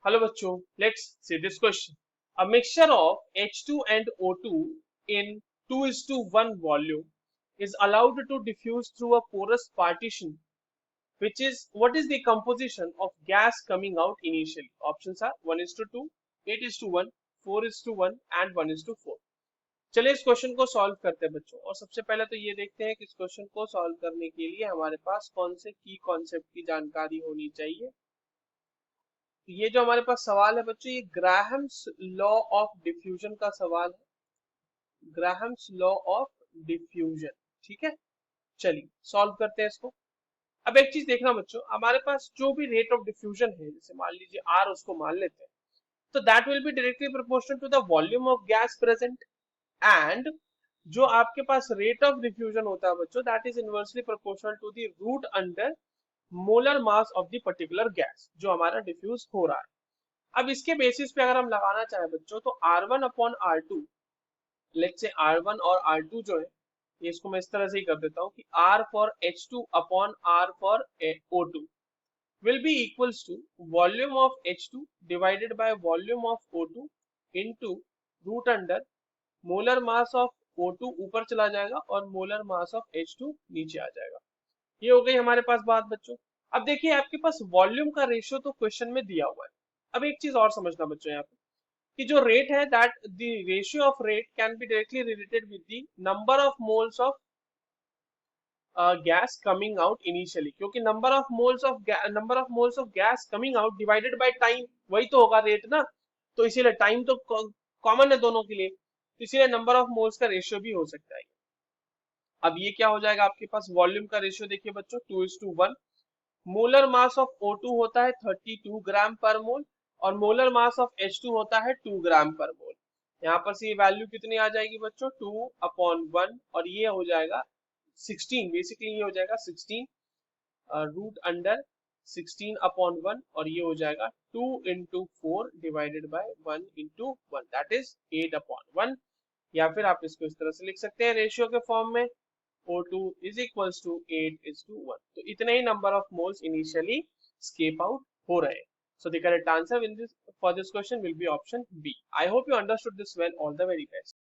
Hello बच्चों, let's see this question. A mixture of H2 and O2 in 2:1 volume is allowed to diffuse through a porous partition, which is what is the composition of gas coming out initially? Options are 1:2, 8:1, 4:1 and 1:4. चलिए इस question को solve करते हैं बच्चों, और सबसे पहले तो ये देखते हैं कि इस क्वेश्चन को सॉल्व करने के लिए हमारे पास कौन से की कॉन्सेप्ट की जानकारी होनी चाहिए। ये जो हमारे पास सवाल है बच्चों, ये ग्राहम्स लॉ ऑफ डिफ्यूजन का सवाल है। ग्राहम्स लॉ ऑफ डिफ्यूजन, ठीक है। चलिए सॉल्व करते हैं इसको। अब एक चीज देखना बच्चों, हमारे पास जो भी रेट ऑफ डिफ्यूजन है, जैसे मान लीजिए आर, उसको मान लेते हैं, तो that will be directly proportional to the volume of gas present. And जो आपके पास रेट ऑफ डिफ्यूजन होता है बच्चों, that is inversely proportional to the root under molar mass of the particular gas जो हमारा डिफ्यूज हो रहा है। अब इसके बेसिस पे अगर हम लगाना चाहें बच्चों, तो R1/R2, लेट्स से R1 और R2 जो है, ये इसको मैं इस तरह से ही कर देता हूँ कि R for H2/R for O2 will be equals to volume of H2 divided by volume of O2 into root under molar mass of O2 ऊपर चला जाएगा और molar mass of H2 नीचे आ जाएगा। ये हो गई हमारे पास बात बच्चों। अब देखिए आपके पास वॉल्यूम का रेशियो तो क्वेश्चन में दिया हुआ है। अब एक चीज और समझना बच्चों यहाँ पे, कि जो रेट है, that the ratio of rate can be directly related with the number of moles of gas coming out initially, क्योंकि number of moles of gas coming out divided by time, वही तो होगा रेट ना। तो इसीलिए time तो common है दोनों के लिए, तो इसीलिए नंबर ऑफ मोल्स का रेशियो भी हो सकता है। अब ये क्या हो जाएगा आपके पास, वॉल्यूम का रेशियो देखिए बच्चों 2:1। मोलर मास ऑफ O2 होता है 32 ग्राम पर मोल, और मोलर मास ऑफ H2 होता है 2 ग्राम पर मोल। यहाँ पर से ये वैल्यू कितनी आ जाएगी बच्चों, 2/1, और ये हो जाएगा 16, बेसिकली ये हो जाएगा 16 रूट अंडर 16/1, और ये हो जाएगा 2 into 4 divided by 1 into 1, that is 8/1। या फिर आप इसको इस तरह से लिख सकते हैं रेशियो के फॉर्म में, O2 is equals to 8:1। तो इतने ही number of moles initially escape out हो रहे हैं। So the correct answer for this question will be option B. I hope you understood this well. All the very best.